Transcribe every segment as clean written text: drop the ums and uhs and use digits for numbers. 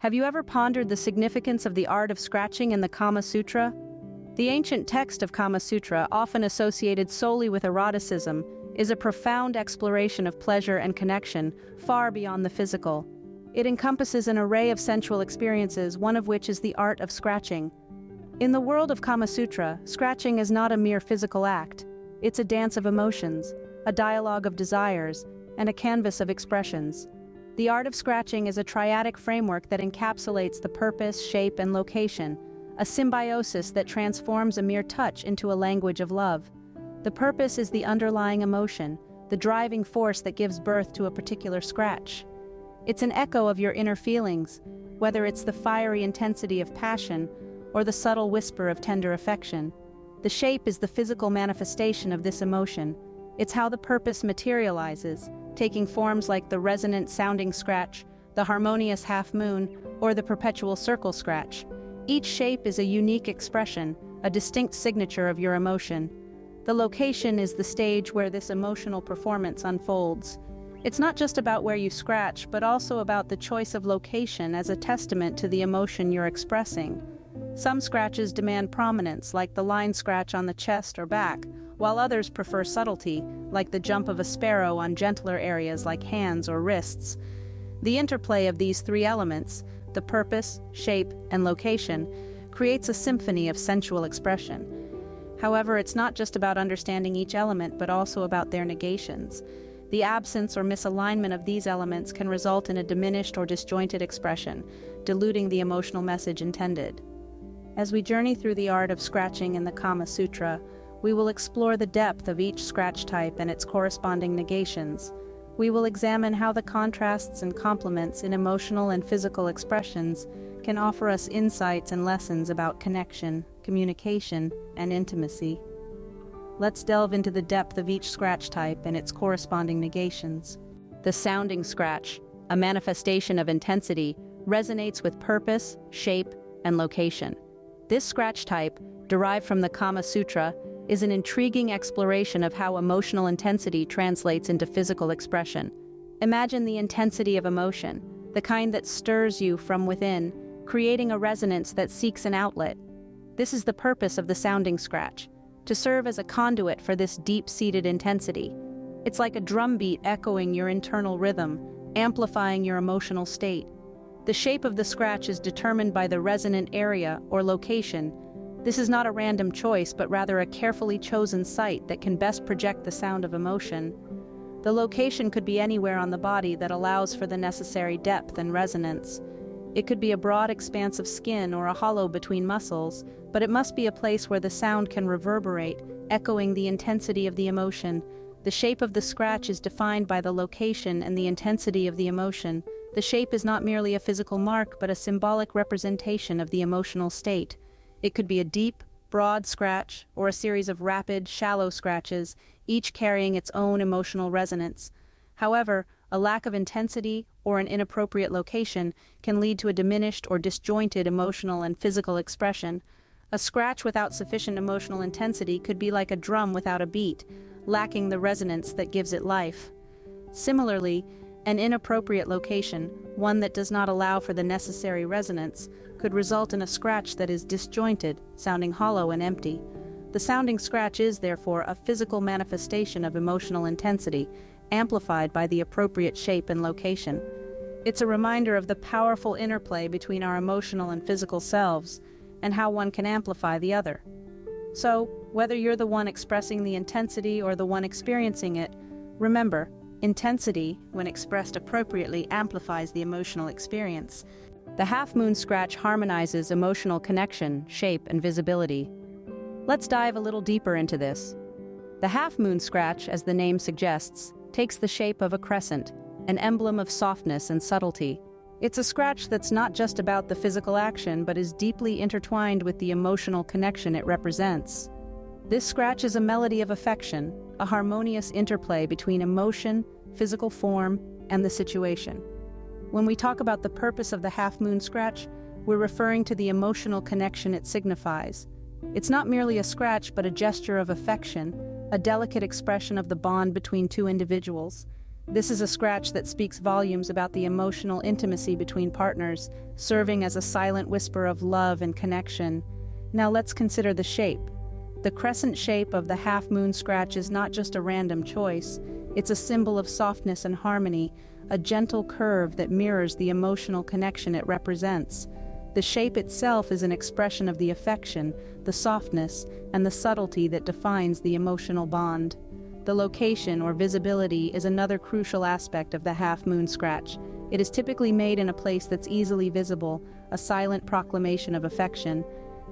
Have you ever pondered the significance of the art of scratching in the Kama Sutra? The ancient text of Kama Sutra, often associated solely with eroticism, is a profound exploration of pleasure and connection, far beyond the physical. It encompasses an array of sensual experiences, one of which is the art of scratching. In the world of Kama Sutra, scratching is not a mere physical act. It's a dance of emotions, a dialogue of desires, and a canvas of expressions. The art of scratching is a triadic framework that encapsulates the purpose, shape, and location, a symbiosis that transforms a mere touch into a language of love. The purpose is the underlying emotion, the driving force that gives birth to a particular scratch. It's an echo of your inner feelings, whether it's the fiery intensity of passion or the subtle whisper of tender affection. The shape is the physical manifestation of this emotion. It's how the purpose materializes, taking forms like the resonant sounding scratch, the harmonious half moon, or the perpetual circle scratch. Each shape is a unique expression, a distinct signature of your emotion. The location is the stage where this emotional performance unfolds. It's not just about where you scratch, but also about the choice of location as a testament to the emotion you're expressing. Some scratches demand prominence, like the line scratch on the chest or back, while others prefer subtlety, like the jump of a sparrow on gentler areas like hands or wrists. The interplay of these three elements, the purpose, shape, and location, creates a symphony of sensual expression. However, it's not just about understanding each element, but also about their negations. The absence or misalignment of these elements can result in a diminished or disjointed expression, diluting the emotional message intended. As we journey through the art of scratching in the Kama Sutra, we will explore the depth of each scratch type and its corresponding negations. We will examine how the contrasts and complements in emotional and physical expressions can offer us insights and lessons about connection, communication, and intimacy. Let's delve into the depth of each scratch type and its corresponding negations. The sounding scratch, a manifestation of intensity, resonates with purpose, shape, and location. This scratch type, derived from the Kama Sutra, is an intriguing exploration of how emotional intensity translates into physical expression. Imagine the intensity of emotion, the kind that stirs you from within, creating a resonance that seeks an outlet. This is the purpose of the sounding scratch, to serve as a conduit for this deep-seated intensity. It's like a drumbeat echoing your internal rhythm, amplifying your emotional state. The shape of the scratch is determined by the resonant area or location. This is not a random choice, but rather a carefully chosen site that can best project the sound of emotion. The location could be anywhere on the body that allows for the necessary depth and resonance. It could be a broad expanse of skin or a hollow between muscles, but it must be a place where the sound can reverberate, echoing the intensity of the emotion. The shape of the scratch is defined by the location and the intensity of the emotion. The shape is not merely a physical mark, but a symbolic representation of the emotional state. It could be a deep, broad scratch, or a series of rapid, shallow scratches, each carrying its own emotional resonance. However, a lack of intensity or an inappropriate location can lead to a diminished or disjointed emotional and physical expression. A scratch without sufficient emotional intensity could be like a drum without a beat, lacking the resonance that gives it life. Similarly, an inappropriate location, one that does not allow for the necessary resonance, could result in a scratch that is disjointed, sounding hollow and empty. The sounding scratch is, therefore, a physical manifestation of emotional intensity, amplified by the appropriate shape and location. It's a reminder of the powerful interplay between our emotional and physical selves, and how one can amplify the other. So, whether you're the one expressing the intensity or the one experiencing it, remember, intensity, when expressed appropriately, amplifies the emotional experience. The half-moon scratch harmonizes emotional connection, shape, and visibility. Let's dive a little deeper into this. The half-moon scratch, as the name suggests, takes the shape of a crescent, an emblem of softness and subtlety. It's a scratch that's not just about the physical action, but is deeply intertwined with the emotional connection it represents. This scratch is a melody of affection, a harmonious interplay between emotion, physical form, and the situation. When we talk about the purpose of the half-moon scratch, we're referring to the emotional connection it signifies. It's not merely a scratch, but a gesture of affection, a delicate expression of the bond between two individuals. This is a scratch that speaks volumes about the emotional intimacy between partners, serving as a silent whisper of love and connection. Now let's consider the shape. The crescent shape of the half-moon scratch is not just a random choice. It's a symbol of softness and harmony, a gentle curve that mirrors the emotional connection it represents. The shape itself is an expression of the affection, the softness, and the subtlety that defines the emotional bond. The location or visibility is another crucial aspect of the half-moon scratch. It is typically made in a place that's easily visible, a silent proclamation of affection.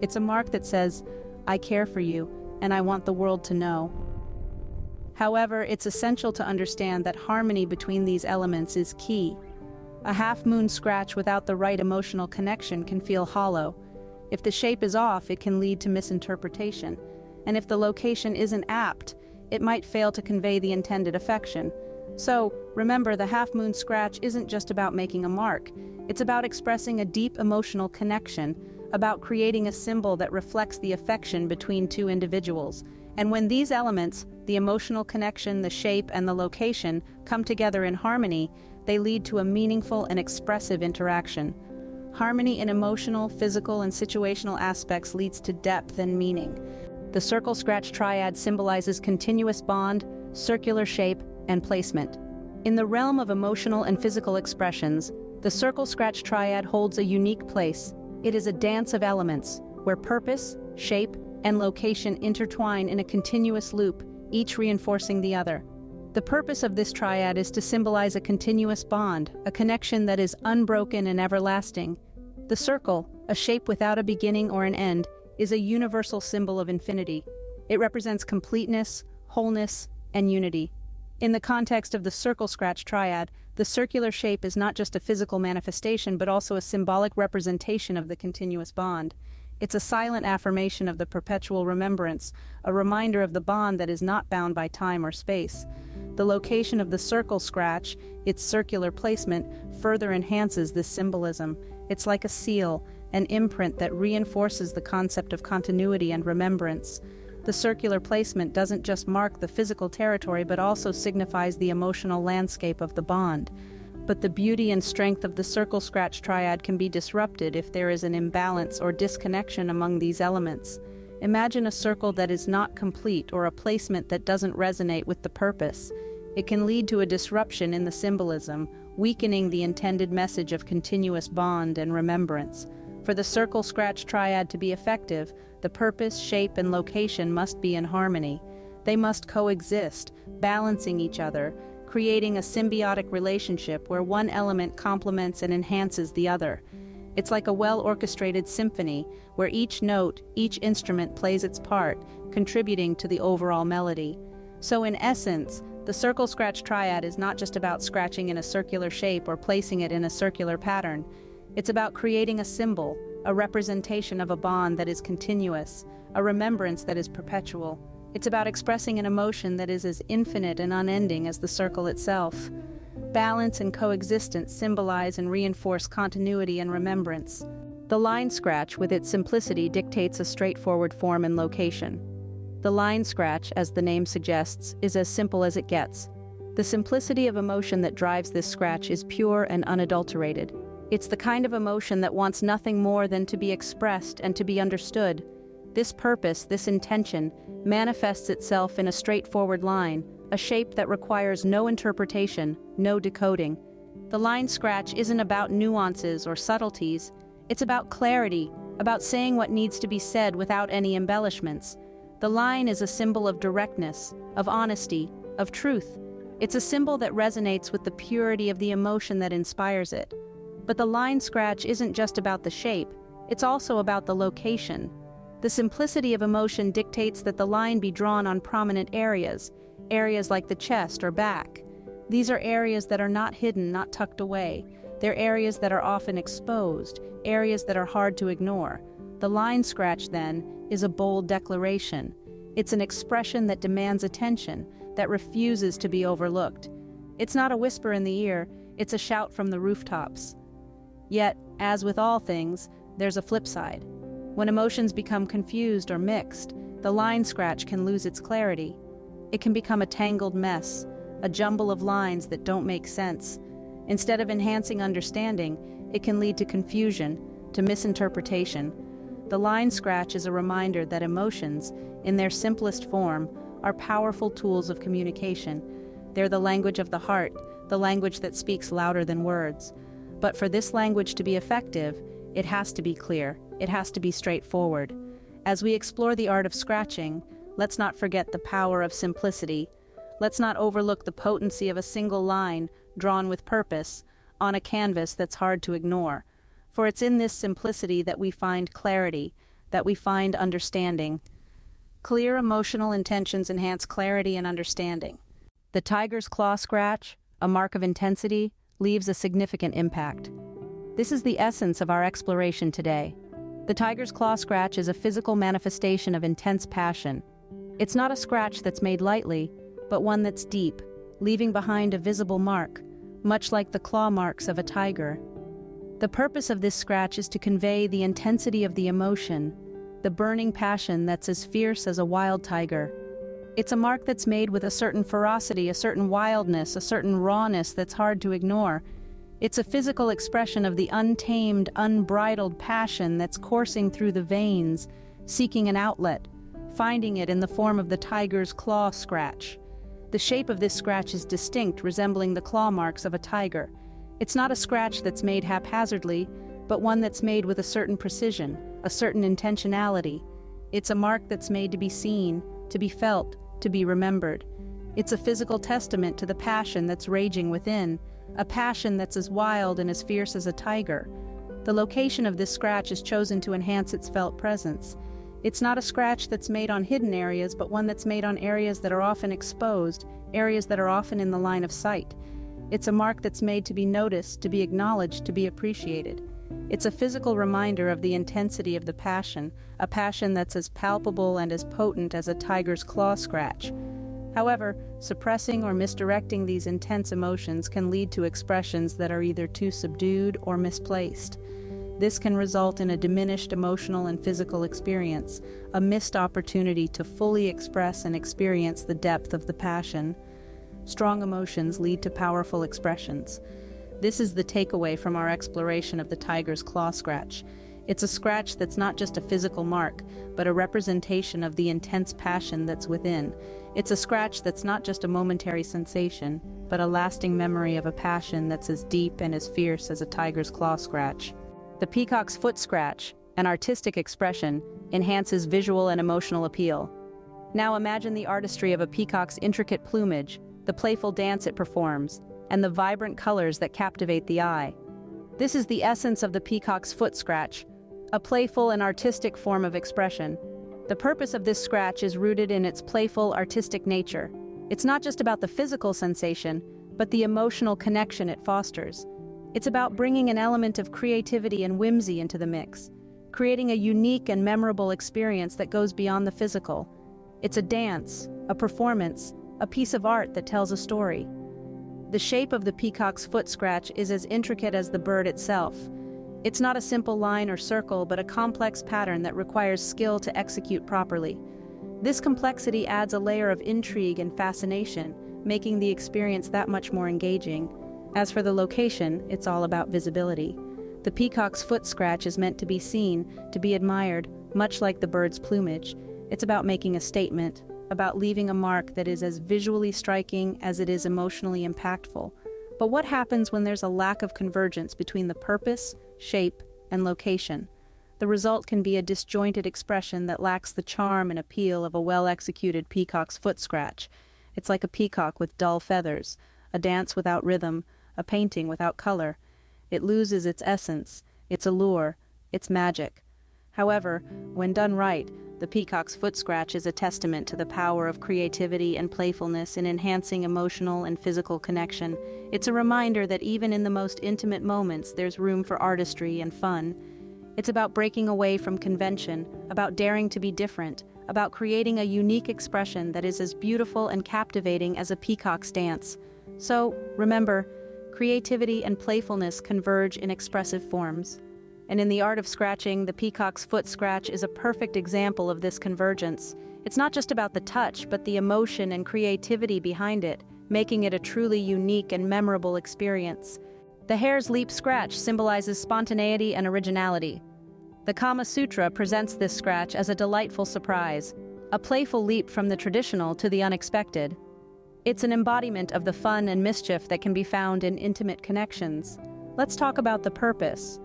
It's a mark that says, "I care for you, and I want the world to know." However, it's essential to understand that harmony between these elements is key. A half-moon scratch without the right emotional connection can feel hollow. If the shape is off, it can lead to misinterpretation. And if the location isn't apt, it might fail to convey the intended affection. So, remember, the half-moon scratch isn't just about making a mark. It's about expressing a deep emotional connection, about creating a symbol that reflects the affection between two individuals. And when these elements, the emotional connection, the shape, and the location, come together in harmony, they lead to a meaningful and expressive interaction. Harmony in emotional, physical, and situational aspects leads to depth and meaning. The circle scratch triad symbolizes continuous bond, circular shape, and placement. In the realm of emotional and physical expressions, the circle scratch triad holds a unique place. It is a dance of elements, where purpose, shape, and location intertwine in a continuous loop, each reinforcing the other. The purpose of this triad is to symbolize a continuous bond, a connection that is unbroken and everlasting. The circle, a shape without a beginning or an end, is a universal symbol of infinity. It represents completeness, wholeness, and unity. In the context of the circle scratch triad, the circular shape is not just a physical manifestation but also a symbolic representation of the continuous bond. It's a silent affirmation of the perpetual remembrance, a reminder of the bond that is not bound by time or space. The location of the circle scratch, its circular placement, further enhances this symbolism. It's like a seal, an imprint that reinforces the concept of continuity and remembrance. The circular placement doesn't just mark the physical territory but also signifies the emotional landscape of the bond. But the beauty and strength of the circle scratch triad can be disrupted if there is an imbalance or disconnection among these elements. Imagine a circle that is not complete or a placement that doesn't resonate with the purpose. It can lead to a disruption in the symbolism, weakening the intended message of continuous bond and remembrance. For the circle scratch triad to be effective, the purpose, shape, and location must be in harmony. They must coexist, balancing each other, creating a symbiotic relationship where one element complements and enhances the other. It's like a well-orchestrated symphony, where each note, each instrument plays its part, contributing to the overall melody. So in essence, the circle scratch triad is not just about scratching in a circular shape or placing it in a circular pattern. It's about creating a symbol, a representation of a bond that is continuous, a remembrance that is perpetual. It's about expressing an emotion that is as infinite and unending as the circle itself. Balance and coexistence symbolize and reinforce continuity and remembrance. The line scratch, with its simplicity, dictates a straightforward form and location. The line scratch, as the name suggests, is as simple as it gets. The simplicity of emotion that drives this scratch is pure and unadulterated. It's the kind of emotion that wants nothing more than to be expressed and to be understood. This purpose, this intention, manifests itself in a straightforward line, a shape that requires no interpretation, no decoding. The line scratch isn't about nuances or subtleties. It's about clarity, about saying what needs to be said without any embellishments. The line is a symbol of directness, of honesty, of truth. It's a symbol that resonates with the purity of the emotion that inspires it. But the line scratch isn't just about the shape, it's also about the location. The simplicity of emotion dictates that the line be drawn on prominent areas like the chest or back. These are areas that are not hidden, not tucked away. They're areas that are often exposed, areas that are hard to ignore. The line scratch, then, is a bold declaration. It's an expression that demands attention, that refuses to be overlooked. It's not a whisper in the ear, it's a shout from the rooftops. Yet, as with all things, there's a flip side. When emotions become confused or mixed, the line scratch can lose its clarity. It can become a tangled mess, a jumble of lines that don't make sense. Instead of enhancing understanding, it can lead to confusion, to misinterpretation. The line scratch is a reminder that emotions, in their simplest form, are powerful tools of communication. They're the language of the heart, the language that speaks louder than words. But for this language to be effective, it has to be clear, it has to be straightforward. As we explore the art of scratching, let's not forget the power of simplicity. Let's not overlook the potency of a single line, drawn with purpose, on a canvas that's hard to ignore. For it's in this simplicity that we find clarity, that we find understanding. Clear emotional intentions enhance clarity and understanding. The tiger's claw scratch, a mark of intensity, leaves a significant impact. This is the essence of our exploration today. The tiger's claw scratch is a physical manifestation of intense passion. It's not a scratch that's made lightly, but one that's deep, leaving behind a visible mark, much like the claw marks of a tiger. The purpose of this scratch is to convey the intensity of the emotion, the burning passion that's as fierce as a wild tiger. It's a mark that's made with a certain ferocity, a certain wildness, a certain rawness that's hard to ignore. It's a physical expression of the untamed, unbridled passion that's coursing through the veins, seeking an outlet, finding it in the form of the tiger's claw scratch. The shape of this scratch is distinct, resembling the claw marks of a tiger. It's not a scratch that's made haphazardly, but one that's made with a certain precision, a certain intentionality. It's a mark that's made to be seen, to be felt, to be remembered. It's a physical testament to the passion that's raging within, a passion that's as wild and as fierce as a tiger. The location of this scratch is chosen to enhance its felt presence. It's not a scratch that's made on hidden areas, but one that's made on areas that are often exposed, areas that are often in the line of sight. It's a mark that's made to be noticed, to be acknowledged, to be appreciated. It's a physical reminder of the intensity of the passion, a passion that's as palpable and as potent as a tiger's claw scratch. However, suppressing or misdirecting these intense emotions can lead to expressions that are either too subdued or misplaced. This can result in a diminished emotional and physical experience, a missed opportunity to fully express and experience the depth of the passion. Strong emotions lead to powerful expressions. This is the takeaway from our exploration of the tiger's claw scratch. It's a scratch that's not just a physical mark, but a representation of the intense passion that's within. It's a scratch that's not just a momentary sensation, but a lasting memory of a passion that's as deep and as fierce as a tiger's claw scratch. The peacock's foot scratch, an artistic expression, enhances visual and emotional appeal. Now imagine the artistry of a peacock's intricate plumage, the playful dance it performs, and the vibrant colors that captivate the eye. This is the essence of the peacock's foot scratch, a playful and artistic form of expression. The purpose of this scratch is rooted in its playful, artistic nature. It's not just about the physical sensation, but the emotional connection it fosters. It's about bringing an element of creativity and whimsy into the mix, creating a unique and memorable experience that goes beyond the physical. It's a dance, a performance, a piece of art that tells a story. The shape of the peacock's foot scratch is as intricate as the bird itself. It's not a simple line or circle, but a complex pattern that requires skill to execute properly. This complexity adds a layer of intrigue and fascination, making the experience that much more engaging. As for the location, it's all about visibility. The peacock's foot scratch is meant to be seen, to be admired, much like the bird's plumage. It's about making a statement, about leaving a mark that is as visually striking as it is emotionally impactful. But what happens when there's a lack of convergence between the purpose, shape, and location? The result can be a disjointed expression that lacks the charm and appeal of a well-executed peacock's foot scratch. It's like a peacock with dull feathers, a dance without rhythm, a painting without color. It loses its essence, its allure, its magic. However, when done right, the peacock's foot scratch is a testament to the power of creativity and playfulness in enhancing emotional and physical connection. It's a reminder that even in the most intimate moments, there's room for artistry and fun. It's about breaking away from convention, about daring to be different, about creating a unique expression that is as beautiful and captivating as a peacock's dance. So, remember, creativity and playfulness converge in expressive forms. And in the art of scratching, the peacock's foot scratch is a perfect example of this convergence. It's not just about the touch, but the emotion and creativity behind it. making it a truly unique and memorable experience. The hare's leap scratch symbolizes spontaneity and originality. The Kama Sutra presents this scratch as a delightful surprise, a playful leap from the traditional to the unexpected. It's an embodiment of the fun and mischief that can be found in intimate connections. Let's talk about the purpose.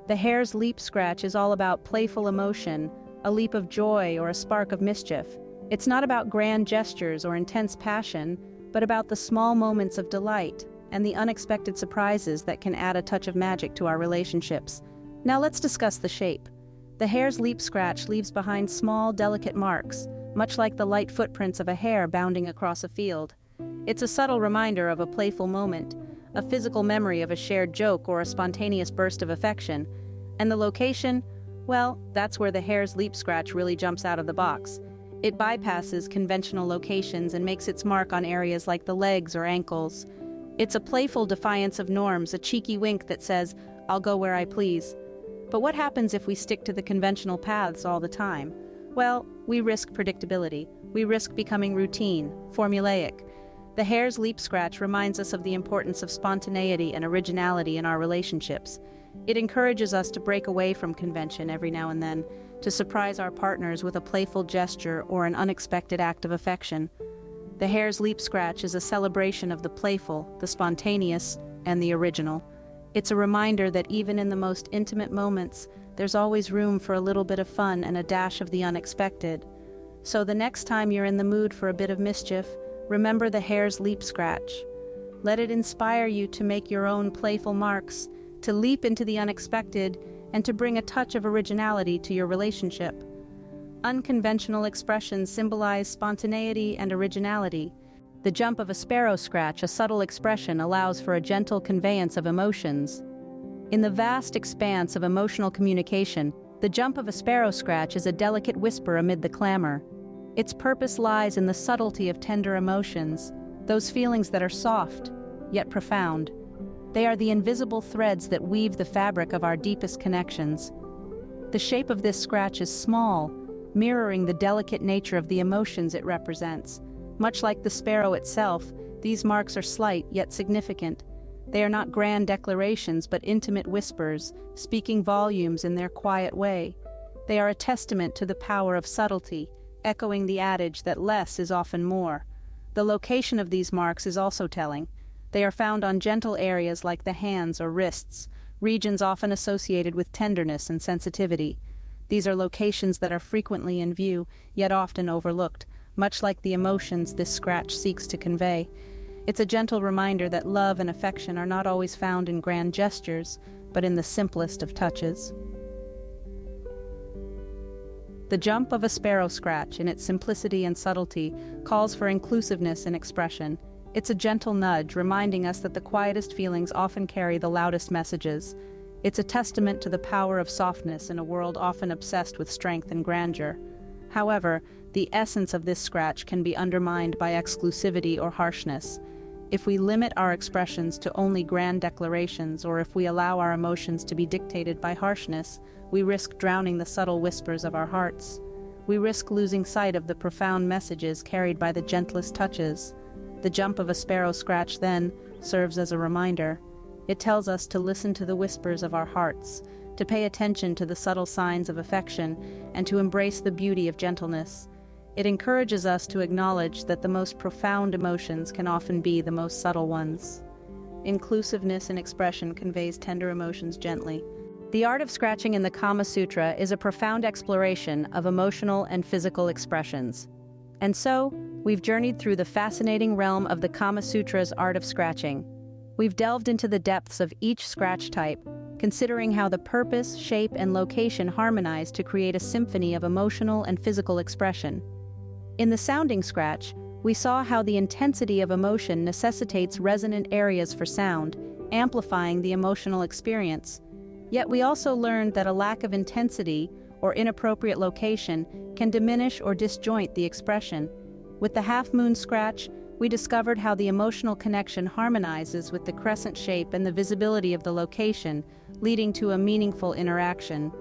The hare's leap scratch is all about playful emotion, a leap of joy or a spark of mischief. It's not about grand gestures or intense passion, but about the small moments of delight and the unexpected surprises that can add a touch of magic to our relationships. Now let's discuss the shape. The hare's leap scratch leaves behind small, delicate marks, much like the light footprints of a hare bounding across a field. It's a subtle reminder of a playful moment, a physical memory of a shared joke or a spontaneous burst of affection. And the location? Well, that's where the hare's leap scratch really jumps out of the box. It bypasses conventional locations and makes its mark on areas like the legs or ankles. It's a playful defiance of norms, a cheeky wink that says, "I'll go where I please." But what happens if we stick to the conventional paths all the time? Well, we risk predictability. We risk becoming routine, formulaic. The hare's leap scratch reminds us of the importance of spontaneity and originality in our relationships. It encourages us to break away from convention every now and then, to surprise our partners with a playful gesture or an unexpected act of affection. The hare's leap scratch is a celebration of the playful, the spontaneous, and the original. It's a reminder that even in the most intimate moments, there's always room for a little bit of fun and a dash of the unexpected. So the next time you're in the mood for a bit of mischief, remember the hare's leap scratch. Let it inspire you to make your own playful marks, to leap into the unexpected, and to bring a touch of originality to your relationship. Unconventional expressions symbolize spontaneity and originality. The jump of a sparrow scratch, a subtle expression, allows for a gentle conveyance of emotions. In the vast expanse of emotional communication, the jump of a sparrow scratch is a delicate whisper amid the clamor. Its purpose lies in the subtlety of tender emotions, those feelings that are soft, yet profound. They are the invisible threads that weave the fabric of our deepest connections. The shape of this scratch is small, mirroring the delicate nature of the emotions it represents. Much like the sparrow itself, these marks are slight yet significant. They are not grand declarations but intimate whispers, speaking volumes in their quiet way. They are a testament to the power of subtlety, echoing the adage that less is often more. The location of these marks is also telling. They are found on gentle areas like the hands or wrists, regions often associated with tenderness and sensitivity. These are locations that are frequently in view, yet often overlooked, much like the emotions this scratch seeks to convey. It's a gentle reminder that love and affection are not always found in grand gestures, but in the simplest of touches. The jump of a sparrow scratch, in its simplicity and subtlety, calls for inclusiveness in expression. It's a gentle nudge reminding us that the quietest feelings often carry the loudest messages. It's a testament to the power of softness in a world often obsessed with strength and grandeur. However, the essence of this scratch can be undermined by exclusivity or harshness. If we limit our expressions to only grand declarations, or if we allow our emotions to be dictated by harshness, we risk drowning the subtle whispers of our hearts. We risk losing sight of the profound messages carried by the gentlest touches. The jump of a sparrow scratch, then, serves as a reminder. It tells us to listen to the whispers of our hearts, to pay attention to the subtle signs of affection, and to embrace the beauty of gentleness. It encourages us to acknowledge that the most profound emotions can often be the most subtle ones. Inclusiveness in expression conveys tender emotions gently. The art of scratching in the Kama Sutra is a profound exploration of emotional and physical expressions. And so, we've journeyed through the fascinating realm of the Kama Sutra's art of scratching. We've delved into the depths of each scratch type, considering how the purpose, shape, and location harmonize to create a symphony of emotional and physical expression. In the sounding scratch, we saw how the intensity of emotion necessitates resonant areas for sound, amplifying the emotional experience. Yet we also learned that a lack of intensity or inappropriate location can diminish or disjoint the expression. With the half-moon scratch, we discovered how the emotional connection harmonizes with the crescent shape and the visibility of the location, leading to a meaningful interaction.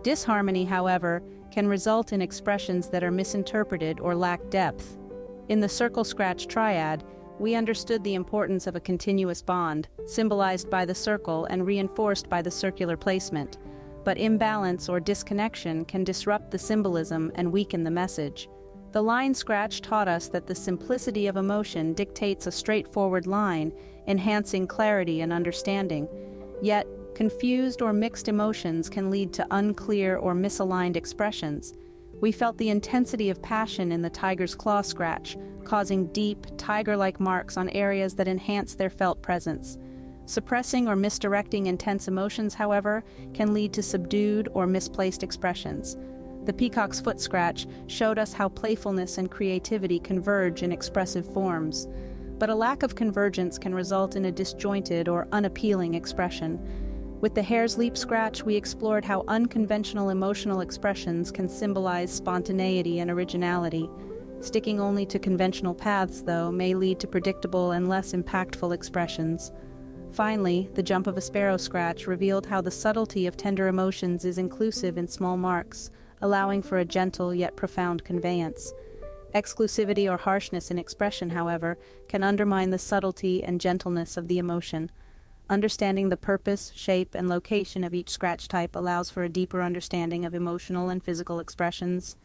Disharmony, however, can result in expressions that are misinterpreted or lack depth. In the circle scratch triad, We understood the importance of a continuous bond, symbolized by the circle and reinforced by the circular placement. But imbalance or disconnection can disrupt the symbolism and weaken the message. The line scratch taught us that the simplicity of emotion dictates a straightforward line, enhancing clarity and understanding. Yet, confused or mixed emotions can lead to unclear or misaligned expressions. We felt the intensity of passion in the tiger's claw scratch, causing deep, tiger-like marks on areas that enhance their felt presence. Suppressing or misdirecting intense emotions, however, can lead to subdued or misplaced expressions. The peacock's foot scratch showed us how playfulness and creativity converge in expressive forms. But a lack of convergence can result in a disjointed or unappealing expression. With the hare's leap scratch, we explored how unconventional emotional expressions can symbolize spontaneity and originality. Sticking only to conventional paths, though, may lead to predictable and less impactful expressions. Finally, the jump of a sparrow scratch revealed how the subtlety of tender emotions is inclusive in small marks, allowing for a gentle yet profound conveyance. Exclusivity or harshness in expression, however, can undermine the subtlety and gentleness of the emotion. Understanding the purpose, shape, and location of each scratch type allows for a deeper understanding of emotional and physical expressions.